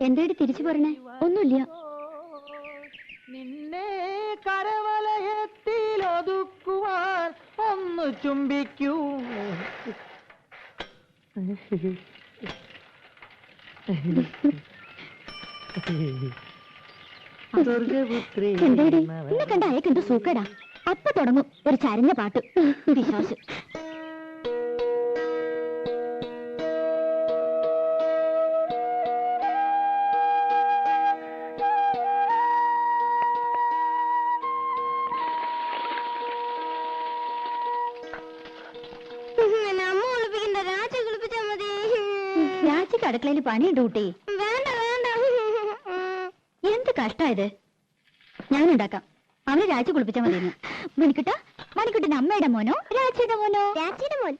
എന്തായിട്ട് തിരിച്ചു പറഞ്ഞേ? ഒന്നുമില്ല. നിന്നെ കരവലയത്തിൽ ഒതുക്കുവാൻ ഒന്ന് ചുംബിക്കൂ. എന്നെ കണ്ട അയക്കെന്തോ സൂക്കേടാ. അപ്പൊ തുടങ്ങും ഒരു ചരിഞ്ഞ പാട്ട്. വിശ്വാസം രാജിക്ക് അടുക്കളയിൽ പണിയുണ്ട് കുട്ടി. എന്ത് കഷ്ടായത്. ഞാനുണ്ടാക്കാം. അവനെ രാജി കുളിപ്പിച്ചാൽ മതിയെന്ന്. മണിക്കുട്ട, മണിക്കുട്ടന്റെ അമ്മയുടെ മോനോ രാജിയുടെ മോനോ? രാജിയുടെ മോൻ.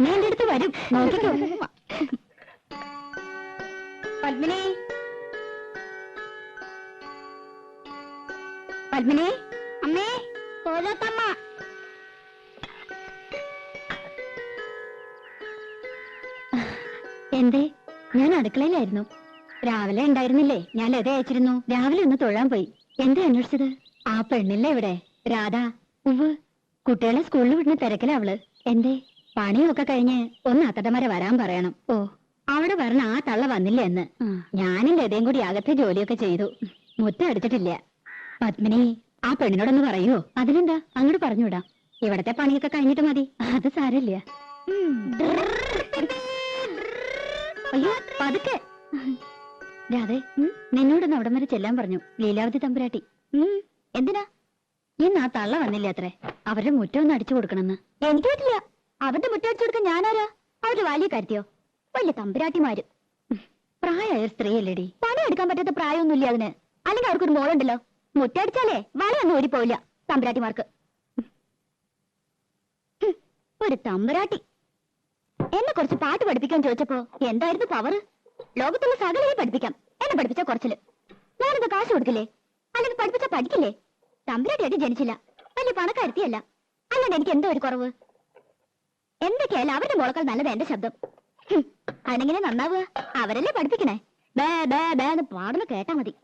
നീ എന്റെ അടുത്ത് വരും. നോക്കിക്കോ. പത്മിനി, പത്മിനി, അമ്മേ, കോലത്തമ്മ. എന്തേ? ഞാൻ അടുക്കളയിലായിരുന്നു. രാവിലെ ഉണ്ടായിരുന്നില്ലേ? ഞാൻ ലത അയച്ചിരുന്നു. രാവിലെ ഒന്ന് തൊഴാൻ പോയി. എന്താ അന്വേഷിച്ചത്? ആ പെണ്ണില്ലേ ഇവിടെ, രാധ? ഉവ്, കുട്ടികളെ സ്കൂളിൽ വിടുന്ന തിരക്കില അവള്. എന്തേ? പണിയൊക്കെ കഴിഞ്ഞ് ഒന്ന് അത്തടമര വരാൻ പറയണം. ഓ, അവിടെ വരണ ആ തള്ള വന്നില്ല എന്ന്. ഞാനും ലതയും കൂടി അകത്തെ ജോലിയൊക്കെ ചെയ്തു. മുറ്റം അടിച്ചിട്ടില്ല. പത്മിനി, ആ പെണ്ണിനോടൊന്ന് പറയുവോ? അതിനെന്താ, അങ്ങോട്ട് പറഞ്ഞുവിടാം. ഇവിടത്തെ പണിയൊക്കെ കഴിഞ്ഞിട്ട് മതി. അത് സാരമില്ല. അയ്യോ, പതുക്കെ. രാധേ, നിന്നോടൊന്ന് അവിടം വരെ ചെല്ലാൻ പറഞ്ഞു ലീലാവതി തമ്പുരാട്ടി. എന്തിനാ? ഇന്ന് ആ തള്ള വന്നില്ല അത്രേ. അവരുടെ മുറ്റം ഒന്ന് അടിച്ചു കൊടുക്കണമെന്ന്. എനിക്ക് പറ്റില്ല. അവരുടെ മുറ്റം അടിച്ചു കൊടുക്കാൻ ഞാനാരാ? അവരുടെ വലിയ കാര്യത്തിയോ? വലിയ തമ്പുരാട്ടിമാര്. പ്രായമായ സ്ത്രീയല്ലേടി. പണിയെടുക്കാൻ പറ്റാത്ത പ്രായമൊന്നുമില്ല അതിന്. അല്ലെങ്കിൽ അവർക്കൊരു മോളുണ്ടല്ലോ. മുറ്റടിച്ചാലേ വളയൊന്നും ഓടിപ്പോയില്ല തമ്പുരാട്ടിമാർക്ക്. ഒരു തമ്പുരാട്ടി എന്നെ കുറച്ച് പാട്ട് പഠിപ്പിക്കാൻ ചോദിച്ചപ്പോ എന്തായിരുന്നു പവർ? ലോകത്തുള്ള സകലയെ പഠിപ്പിക്കാം. എന്നെ പഠിപ്പിച്ച കുറച്ചില്. ഞാനെന്താ കാശ് കൊടുക്കില്ലേ? അല്ലെങ്കിൽ പഠിപ്പിച്ച പഠിക്കില്ലേ? തമ്പുരാട്ടിയായിട്ട് ജനിച്ചില്ല. വലിയ പണക്കാരുത്തിയല്ല. അല്ലാണ്ട് എനിക്ക് എന്തോ ഒരു കുറവ്. എന്തൊക്കെയായാലും അവരുടെ മോളക്കാൾ നല്ലത് എന്റെ ശബ്ദം. അതെങ്ങനെ നന്നാവുക? അവരല്ലേ പഠിപ്പിക്കണേ. ബേ ബേ ബേ എന്ന് പാടുന്ന കേട്ടാ മതി.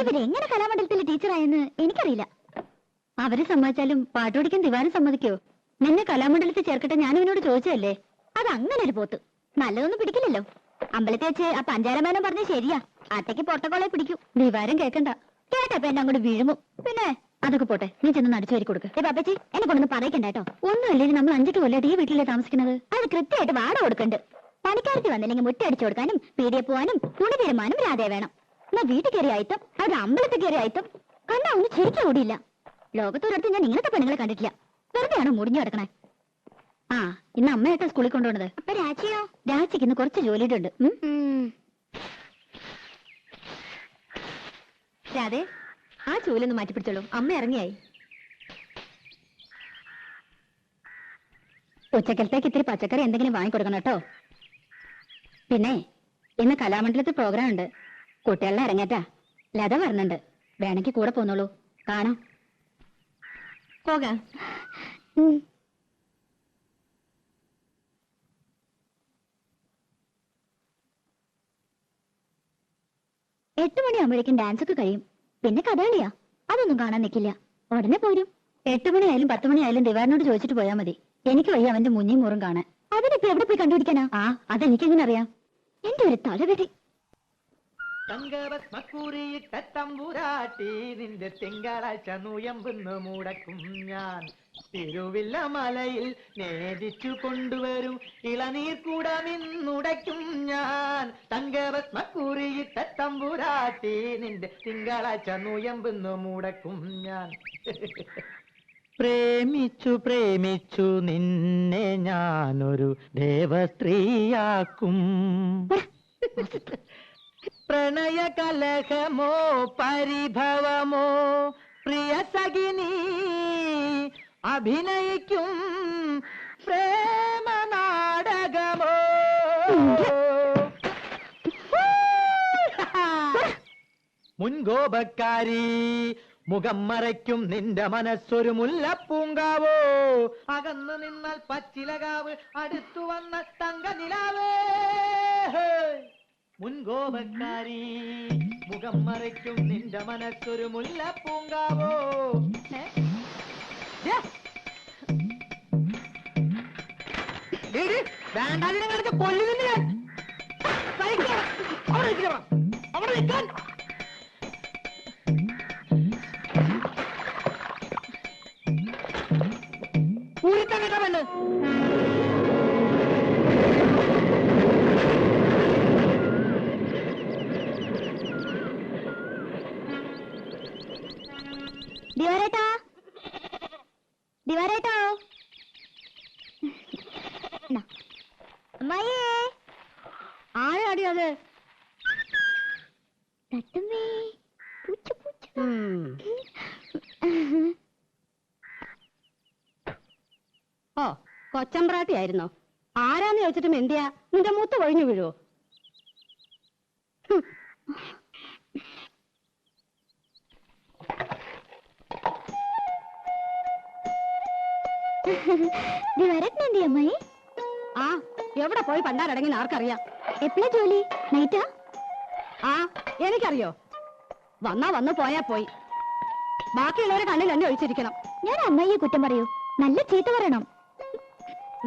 ഇവരെങ്ങനെ കലാമണ്ഡലത്തിലെ ടീച്ചറായെന്ന് എനിക്കറിയില്ല. അവരെ സമ്മതിച്ചാലും പാട്ട് പഠിക്കാൻ ദിവാരം സമ്മതിക്കോ? നിന്നെ കലാമണ്ഡലത്തിൽ ചേർക്കട്ടെ ഞാൻ ഇവനോട് ചോദിച്ചതല്ലേ. അത് അങ്ങനെ ഒരു പോത്ത്. നല്ലതൊന്നും പിടിക്കില്ലല്ലോ. അമ്പലത്തിൽ വെച്ച് ആ പഞ്ചാരമേനം പറഞ്ഞ ശരിയാ. അട്ടയ്ക്ക് പൊട്ടക്കോളെ പിടിക്കൂ. ദിവാരം കേക്കണ്ട. കേട്ടപ്പോ എന്നെ അങ്ങോട്ട് വീഴുമോ? പിന്നെ അതൊക്കെ പോട്ടെ, നീ ചെന്ന് അടിച്ചു വരി കൊടുക്ക്. പാപ്പച്ചി, എന്നെ കൊണ്ടൊന്ന് പറയിക്കണ്ട കേട്ടോ. ഒന്നുമില്ലെങ്കിൽ നമ്മൾ 5 കൊല്ലമായിട്ട് ഈ വീട്ടിലെ താമസിക്കുന്നത്. അത് കൃത്യമായിട്ട് വാട കൊടുക്കണ്ട്. പണിക്കാരത്തി വന്നില്ലെങ്കിൽ മുറ്റ അടിച്ചു കൊടുക്കാനും പീടിയെ പോവാനും തുണി തീരുമാനം രാധേ വേണം. എന്നാ വീട്ടിൽ കയറി ആയിത്തം, അവരുടെ അമ്പലത്തിൽ കയറി ആയിത്തം കണ്ടാ ഒന്നും ശരിക്കും ഓടിയില്ല. ലോകത്തോടടുത്ത് ഞാൻ ഇങ്ങനത്തെ പെണ്ണുങ്ങളെ കണ്ടിട്ടില്ല. വെറുതെയാണോ മുടിഞ്ഞു കിടക്കണേ? ആ, ഇന്ന് അമ്മയായിട്ടാ സ്കൂളിൽ കൊണ്ടുപോണത്. അപ്പൊ രാജിയോ? രാജിക്ക് ഇന്ന് കുറച്ച് ജോലിയുടെ ഉണ്ട്. രാധേ, ആ ചൂലൊന്ന് മാറ്റിപ്പിടിച്ചോളൂ. അമ്മ ഇറങ്ങിയായി. ഉച്ചക്കലത്തേക്ക് ഇത്തിരി പച്ചക്കറി എന്തെങ്കിലും വാങ്ങിക്കൊടുക്കണം കേട്ടോ. പിന്നെ ഇന്ന് കലാമണ്ഡലത്തിൽ പ്രോഗ്രാം ഉണ്ട്. കുട്ടികളെ ഇറങ്ങേറ്റാ. ലത പറഞ്ഞിട്ടുണ്ട്. വേണമെങ്കിൽ കൂടെ പോന്നോളൂ. കാണാം. പോകാം. 8 മണിയാകുമ്പോഴേക്കും ഡാൻസ് ഒക്കെ കഴിയും. പിന്നെ കഥകളിയാ. അതൊന്നും കാണാൻ നിൽക്കില്ല. ഉടനെ പോരും. 8 മണിയായാലും 10 മണിയായാലും ദിവാരനോട് ചോദിച്ചിട്ട് പോയാൽ മതി. എനിക്ക് വയ്യ അവന്റെ മുന്നിയും മൂറും കാണാൻ. അതിനിപ്പോ എവിടെ പോയി കണ്ടുപിടിക്കാനാ? ആ, അതെനിക്കെങ്ങനെ അറിയാം? എന്റെ ഒരു തലവെടി. തങ്കഭസ്മക്കുറിയിട്ട തമ്പുരാട്ടി നിന്റെ തിങ്കളാഴ്ച നുയമ്പെന്ന് മുടക്കും ഞാൻ. തിരുവില്ല മലയിൽ നേദിച്ചു കൊണ്ടുവരും ഇളനീർ കൂടമിന്നുടയ്ക്കും ഞാൻ. തങ്കഭസ്മക്കുറിയിട്ട തമ്പുരാട്ടി നിന്റെ തിങ്കളാഴ്ച നുയമ്പെന്ന് മുടക്കും ഞാൻ. പ്രേമിച്ചു പ്രേമിച്ചു നിന്നെ ഞാനൊരു ദേവസ്ത്രീയാക്കും. പ്രണയ കലഹമോ പരിഭവമോ പ്രിയ സഖിനി അഭിനയിക്കും പ്രേമ നാടകമോ. മുൻകോപക്കാരി മുഖം മറയ്ക്കും നിന്റെ മനസ്സൊരു മുല്ലപ്പൂങ്കാവോ, അകന്നു നിന്നാൽ പച്ചിലകാവ്, അടുത്തു വന്ന തങ്ക നിലാവേ. മുൻകോപക്കാരി, മുഖം മറയ്ക്കും നിന്റെ മനസ്സൊരു മുല്ലപ്പൂങ്കാവോ. വേണ്ടാതിനെ കൊല്ലുന്നില്ല ഞാൻ. അവിടെ നിൽക്കാൻ. ൂരിക്കാൻ കേട്ടാ പെണ്ണ്. ദിവാരേട്ടാ, ദിവാരേട്ടാ, അമ്മായിയേ. ആരാടി അത്? തട്ടുമ്മേ, പൂച്ച പൂച്ച. ഓ, കൊച്ചമ്പ്രാട്ടിയായിരുന്നോ? ആരാന്ന് ചോദിച്ചിട്ടും എന്തിയാ? നിന്റെ മൂത്ത് കൊഴിഞ്ഞു വീഴുവോ? ദിവാരേട്ടൻ എന്തി അമ്മായി? ആ, എവിടെ പോയി പണ്ടാരടങ്ങി ആർക്കറിയാം? എപ്പോഴാ ജോലി? നൈറ്റാ? ആ, എനിക്കറിയോ. വന്നാ വന്നു പോയാ പോയി. ബാക്കിയുള്ളവരെ കണ്ണിൽ എണ്ണ ഒഴിച്ചിരിക്കണം. ഞാൻ അമ്മായിയെ കുറ്റം പറയൂ? നല്ല ചീത്ത പറയണം.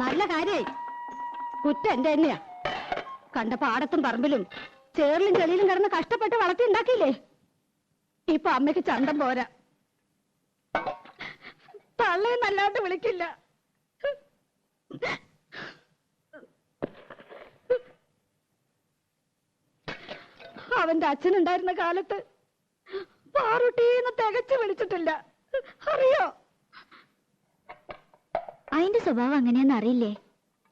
നല്ല കാര്യായി. കുറ്റം എന്റെ തന്നെയാ. കണ്ട പാടത്തും പറമ്പിലും ചേറിലും ചെളിയിലും കിടന്ന് കഷ്ടപ്പെട്ട് വളർത്തി ഉണ്ടാക്കിയില്ലേ? ഇപ്പൊ അമ്മയ്ക്ക് ചന്തം പോരാ. തള്ളയെന്നല്ലാണ്ട് വിളിക്കില്ല. അവന്റെ അച്ഛനുണ്ടായിരുന്ന കാലത്ത് പാറുട്ടീന്ന് തികച്ചു വിളിച്ചിട്ടില്ല. അറിയോ? അതിന്റെ സ്വഭാവം അങ്ങനെയാന്ന് അറിയില്ലേ?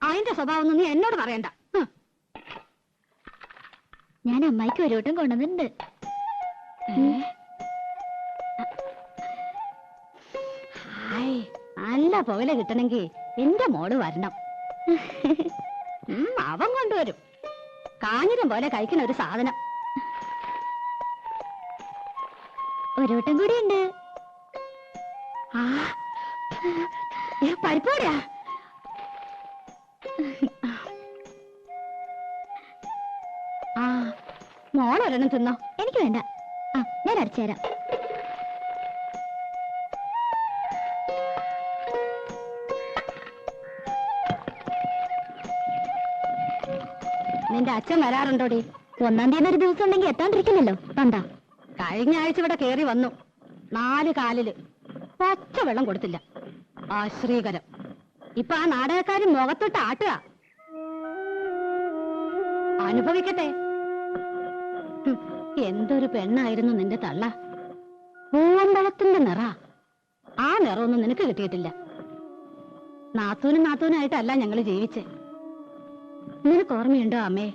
അതിന്റെ സ്വഭാവം ഒന്നും നീ എന്നോട് പറയണ്ട. ഞാൻ അമ്മായിക്ക് ഒരു വട്ടം കൊണ്ടുവന്നിട്ടുണ്ട്. നല്ല പുകല കിട്ടണമെങ്കിൽ എന്റെ മോള് വരണം. അവൻ കൊണ്ടുവരും. കാഞ്ഞിരം പോലെ കഴിക്കുന്ന ഒരു സാധനം. ഒരു വട്ടം കൂടി ഉണ്ട്. പരിപ്പോടിയാ. ആ, മോളൊരെണ്ണം തിന്നോ. എനിക്ക് വേണ്ട. ആ, ഞാൻ അരച്ചുതരാം. നിന്റെ അച്ഛൻ വരാറുണ്ടോടി? 1-ാം തീയതി ഒരു ദിവസം ഉണ്ടെങ്കിൽ എത്താണ്ടിരിക്കില്ലല്ലോ. തന്താ കഴിഞ്ഞ ആഴ്ച ഇവിടെ കേറി വന്നു. 4 കാലില് പച്ച വെള്ളം കൊടുത്തില്ല. ആശ്രീകരം. ഇപ്പൊ ആ നാടകക്കാരൻ മുഖത്തൊട്ട് ആട്ടുക. അനുഭവിക്കട്ടെ. എന്തൊരു പെണ്ണായിരുന്നു നിന്റെ തള്ള. പൂവമ്പളത്തിന്റെ നിറ. ആ നിറമൊന്നും നിനക്ക് കിട്ടിയിട്ടില്ല. നാത്തൂനായിട്ടല്ല ഞങ്ങള് ജീവിച്ചേ. നിനക്ക് ഓർമ്മയുണ്ടോ അമ്മേ?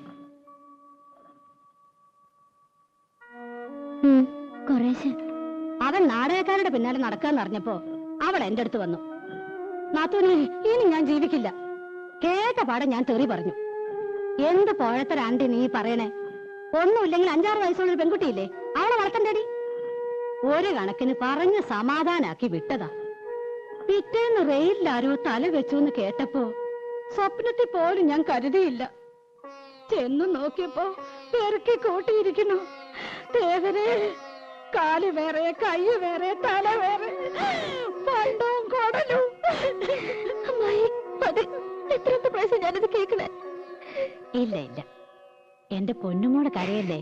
കുറേശ്ശെ. അവൻ നാടകക്കാരുടെ പിന്നാലെ നടക്കാന്ന് അറിഞ്ഞപ്പോ അവൾ എന്റെ അടുത്ത് വന്നു. നാത്തൂനെ, ഇനി ഞാൻ ജീവിക്കില്ല. കേട്ട പാടെ ഞാൻ തെറി പറഞ്ഞു. എന്ത് പോഴത്തരാണ്ടി നീ പറയണേ? ഒന്നുമില്ലെങ്കിൽ 5-6 വയസ്സുള്ളൊരു പെൺകുട്ടിയില്ലേ, അവളെ വളർത്തണ്ടേടി. ഒരു കണക്കിന് പറഞ്ഞ് സമാധാനാക്കി വിട്ടതാ. പിറ്റേന്ന് റെയിലാരോ തല വെച്ചു എന്ന് കേട്ടപ്പോ സ്വപ്നത്തിൽ പോലും ഞാൻ കരുതിയില്ല. ചെന്നു നോക്കിയപ്പോ പെറുക്കി കൂട്ടിയിരിക്കുന്നു. ദേവരെ, കാല് വേറെ, കൈ വേറെ, തല വേറെ, പണ്ടവും കൊടലും. അമ്മായി, അത് എത്രത്തെ പ്രാവശ്യം ഞാനത് കേൾക്കണേ? ഇല്ല ഇല്ല, എന്റെ പൊന്നുമോടെ കരയല്ലേ.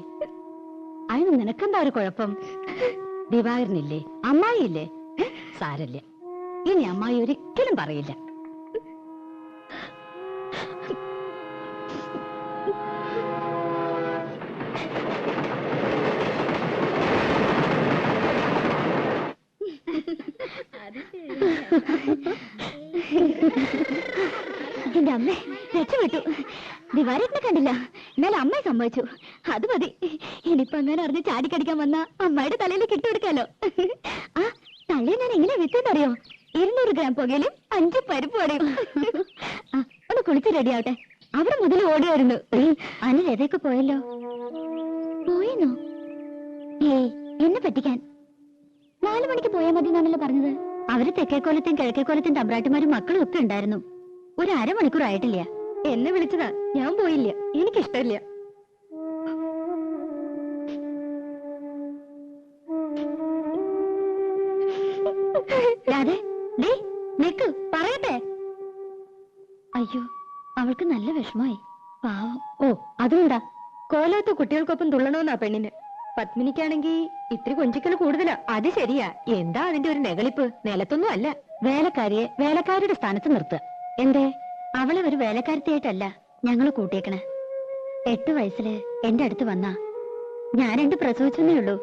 അതിന് നിനക്കെന്താ ഒരു കുഴപ്പം? ദിവാകരനില്ലേ, അമ്മായില്ലേ? സാരല്ല, ഇനി അമ്മായി ഒരിക്കലും പറയില്ല. എന്റെ അമ്മ രക്ഷപ്പെട്ടു. ദിവാരേട്ടനെ കണ്ടില്ല, എന്നാലും അമ്മയെ സംഭവിച്ചു. അത് മതി. ഇനിയിപ്പൊ അങ്ങനെ അറിഞ്ഞ് ചാടിക്കടിക്കാൻ വന്ന അമ്മയുടെ തലയിൽ കിട്ടുകൊടുക്കാലോ. ആ തള്ളി ഞാൻ എങ്ങനെ വിറ്റെന്നറിയോ? 200 ഗ്രാം പുകയിലും 5 പരിപ്പ് വടയും. ആ, ഒന്ന് കുളിച്ച് റെഡിയാവട്ടെ. അവിടെ മുതൽ ഓടി വരുന്നു. അന്ന് രഥയൊക്കെ പോയല്ലോ. പോയെന്നോ? ഏയ്, എന്നെ പറ്റിക്കാൻ. 4 മണിക്ക് പോയാൽ മതി എന്നാണല്ലോ പറഞ്ഞത്. അവര് തെക്കേക്കോലത്തെയും കിഴക്കേക്കോലത്തെയും തമ്പ്രാട്ടിമാരും മക്കളും ഒക്കെ ഉണ്ടായിരുന്നു. ഒരു അരമണിക്കൂർ ആയിട്ടില്ല. എന്നെ വിളിച്ചതാ, ഞാൻ പോയില്ല. എനിക്കിഷ്ടമില്ല. രാധേ, ദേ, നിക്ക്, പറയട്ടെ. അയ്യോ, അവൾക്ക് നല്ല വിഷമായി. പാവം. ഓ, അതുകൊണ്ടാ കോലത്ത് കുട്ടികൾക്കൊപ്പം തുള്ളണമെന്നാ പെണ്ണിന്. പത്മിനിക്കാണെങ്കി ഇത്തിരി കൊഞ്ചിക്കൽ കൂടുതലാ. അത് ശരിയാ. എന്താ അതിന്റെ ഒരു നെകളിപ്പ്? നിലത്തൊന്നും അല്ല. വേലക്കാരിയെ വേലക്കാരുടെ സ്ഥാനത്ത് നിർത്തുക. എന്തേ? അവളെ ഒരു വേലക്കാരത്തിയായിട്ടല്ല ഞങ്ങള് കൂട്ടിയേക്കണേ. 8 വയസ്സില് എന്റെ അടുത്ത് വന്നാ. ഞാൻ 2 പ്രസവിച്ചെന്നേ ഉള്ളൂ.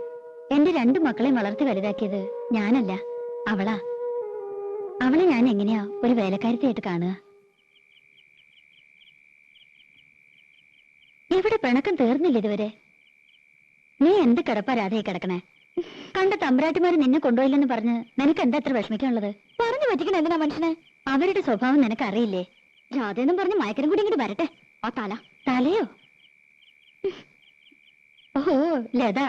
എന്റെ 2 മക്കളെയും വളർത്തി വലുതാക്കിയത് ഞാനല്ല, അവളാ. അവളെ ഞാൻ എങ്ങനെയാ ഒരു വേലക്കാരത്തിയായിട്ട് കാണുക? ഇവിടെ പിണക്കം തീർന്നില്ല ഇതുവരെ. നീ എന്ത് കിടപ്പാ രാധയെ കിടക്കണേ? കണ്ട തമ്പ്രാട്ടിമാര് നിന്നെ കൊണ്ടുപോയില്ലെന്ന് പറഞ്ഞ് നിനക്ക് എന്താ എത്ര വിഷമിക്കാനുള്ളത്? പറഞ്ഞു പറ്റിക്കണ എന്തിനാ മനുഷ്യനെ? അവരുടെ സ്വഭാവം നിനക്ക് അറിയില്ലേ? രാധയെന്നും പറഞ്ഞ് മയക്കനും കൂടി ഇങ്ങോട്ട് വരട്ടെ. ആ തലയോ? ഓഹോ, ലത.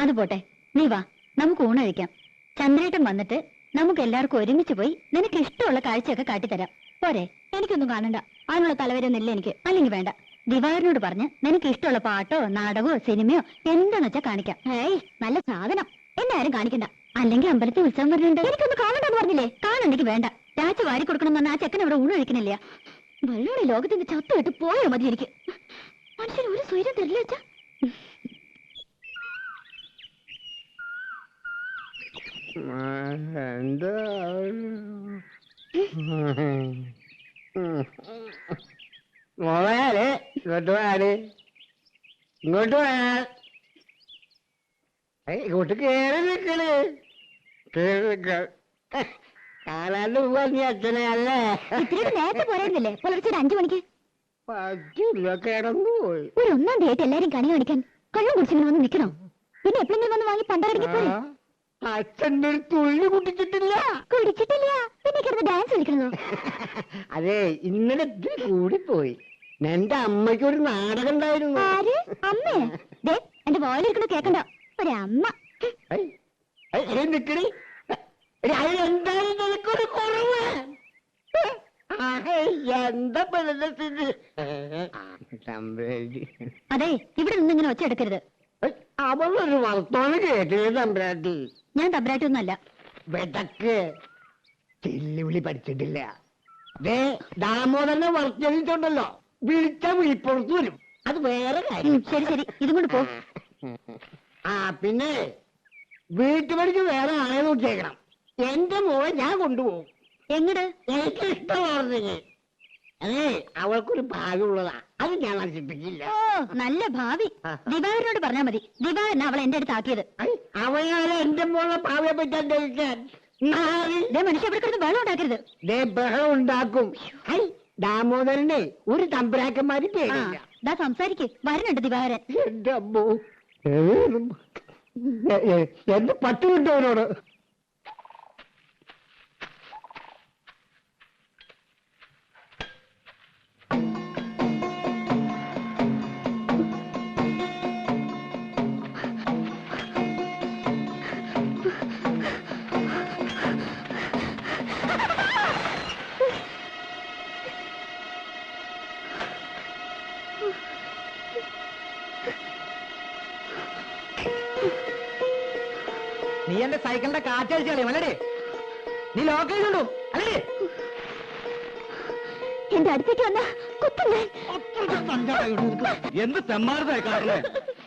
അത് പോട്ടെ, നീ വാ, നമുക്ക് ഊണ് കഴിക്കാം. ചന്ദ്രേട്ടൻ വന്നിട്ട് നമുക്ക് എല്ലാവർക്കും ഒരുമിച്ച് പോയി നിനക്ക് ഇഷ്ടമുള്ള കാഴ്ചയൊക്കെ കാട്ടിത്തരാം. പോരെ? എനിക്കൊന്നും കാണണ്ട. അതിനുള്ള തലവരൊന്നുമില്ല എനിക്ക്. അല്ലെങ്കിൽ വേണ്ട. ദിവാകരനോട് പറഞ്ഞ് നിനക്ക് ഇഷ്ടമുള്ള പാട്ടോ നാടകമോ സിനിമയോ എന്താന്ന് വെച്ചാ കാണിക്കാം. ഏയ്, നല്ല സാധനം. എന്നെ ആരും കാണിക്കണ്ട. അല്ലെങ്കിൽ അമ്പലത്തിൽ ഉത്സവം വരുന്നുണ്ട്. എനിക്കൊന്ന് കാണണ്ടെന്ന് പറഞ്ഞില്ലേ? കാണണ്ടെങ്കിൽ വേണ്ട. രാജ വാരി കൊടുക്കണം പറഞ്ഞ ആ ചെക്കൻ അവിടെ ഊണ് കഴിക്കണില്ല. വെള്ളോടെ ലോകത്തിന്റെ ചത്തുവിട്ട് പോയോ മതി എനിക്ക്. മനുഷ്യന് ഒരു സ്വൈര്യം തരില്ല വെച്ചാ. എന്താ മോളെ ഇങ്ങോട്ട് പോയാല് ഇങ്ങോട്ട് പോയാൽ ഇങ്ങോട്ട് കേറി നിക്കണ്. കേറി നിക്ക. കാണാണ്ട് പോവാ അച്ഛനെ അല്ലേ? ഇത്തിരി നേരത്തെ പോരായിരുന്നില്ലേ? പുലർച്ചെ 5 മണിക്ക്. പറ്റില്ല, കിടന്നു പോയി. ഒരു 1-ാം തീയതി എല്ലാരും കണി കാണിക്കാൻ കള്ളം കുടിച്ചിങ്ങനെ വന്ന് നിൽക്കണോ? പിന്നെ എപ്പോഴെങ്കിലും വന്ന് വാങ്ങി പണ്ടരടിക്ക് പോരെ. അച്ഛൻ്റെ ഒരു തുള്ളി കുടിച്ചിട്ടില്ല. കുടിച്ചിട്ടില്ല, പിന്നെ കിടന്ന് ഡാൻസ് കളിക്കണോ? അതെ, ഇന്നലെ ഇത്തിരി കൂടിപ്പോയി. എന്റെ അമ്മയ്ക്ക് ഒരു നാടകം ഉണ്ടായിരുന്നു. ആര്? അമ്മേ? ദേ, എന്റെ വോയിലിരിക്കണ കേക്കണ്ട. ഒരമ്മ. നിക്കണി. എന്തായാലും നിനക്കൊരു കുറവ്. എന്താ സ്ഥിതി? അതെ, ഇവിടെ നിന്ന് ഇങ്ങനെ ഒച്ച എടുക്കരുത്. അവളൊരു വർത്തമാനം കേട്ടില്ല തമ്പ്രാട്ടി. ഞാൻ തമ്പ്രാട്ടി ഒന്നല്ല. വെടക്ക് ചെല്ലുവിളി പഠിച്ചിട്ടില്ല. ദേ, ദാമോദരനെ വർത്തിച്ചുണ്ടല്ലോ, വിളിച്ച വിളിപ്പുറത്ത് വരും. അത് വേറെ കാര്യം. ശരി ശരി, ഇതും കൊണ്ട് പോ. പിന്നെ വീട്ടുപടിക്ക് വേറെ ആളെ നോക്കിയേക്കണം. എന്റെ മോളെ ഞാൻ കൊണ്ടുപോകും. എങ്ങട്? എനിക്ക് ഇഷ്ടമാർന്നെങ്കിൽ. അതെ, അവൾക്കൊരു ഭാവിയുള്ളതാ. അത് ഞാൻ നശിപ്പിക്കില്ല. ഓ, നല്ല ഭാവി. ദിവാകരനോട് പറഞ്ഞാ മതി. ദിവാകരൻ അവളെ എന്റെ അടുത്ത് ആക്കിയത്. അവയാലെ എന്റെ മോളെ ഭാവിയെ പറ്റാൻ ധരിക്കാൻ മനുഷ്യ ഇവിടെ കിടന്ന് വെള്ളം ഉണ്ടാക്കരുത്. ബഹളം ഉണ്ടാക്കും. ദാമോദരനെ ഒരു തമ്പുരാക്കന്മാര് പേടില്ല. ദാ സംസാരിക്ക്. വരുന്നുണ്ട് ദിവാകരൻ. എന്റെ അമ്മോ, എന്റെ പട്ടി കിട്ടവനോട്. നീ എന്റെ സൈക്കിളിന്റെ കാറ്റടിച്ച് കളയും അല്ലടേ? നീ ലോക്കലുണ്ടോ അല്ലേ? എന്റെ അടുത്തേക്ക് വന്ന കുത്തുന്നേ. എന്ത് തെമ്മാരതായി കാണുന്നേ?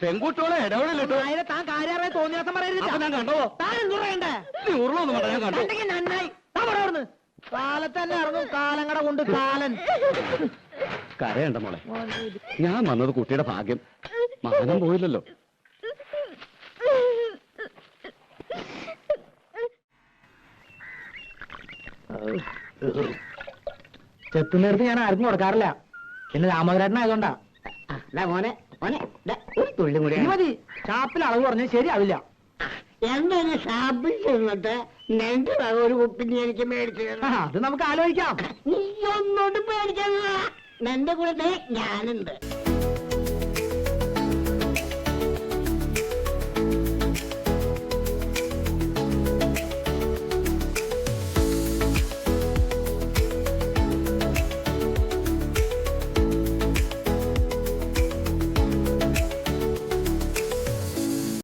പെൺകുട്ടികളെ ഇടപെടലിട്ടോ. അതിനെ താൻ കാര്യമായി തോന്നിയാസം പറയരുത്. ഞാൻ കണ്ടോ? താൻ എന്തു പറയണ്ടേ? നീ ഉരുളൊന്നും വേണ്ട, ഞാൻ കണ്ടു. കണ്ടെങ്കിൽ നന്നായി. താൻ പറ അവിടുന്ന്. കാലത്ത് തന്നെ ഇറങ്ങും കാലങ്ങട കൊണ്ട് കാലൻ. കരയണ്ട മോളെ, ഞാൻ വന്നത് കുട്ടിയുടെ ഭാഗ്യം. മാനം പോയില്ലല്ലോ. ചെത്തുന്നേരത്ത് ഞാൻ ആർക്കും കൊടുക്കാറില്ല. പിന്നെ രാമകരാട്ടനായതുകൊണ്ടാ. മോനെ മോനെ, ഒരു തുള്ളി കൂടി മതി. ഷാപ്പിൽ അളവ് പറഞ്ഞാൽ ശരിയാവില്ല. എന്താണ് ഷാപ്പിൽ ചെന്നിട്ട് നിന്റെ ഒരു കുപ്പിന് എനിക്ക് മേടിച്ചു അത് നമുക്ക് ആലോചിക്കാം. നീ ഒന്നോട്ട് പേടിക്കാനുള്ള നിന്റെ കൂടെ ഞാനുണ്ട്.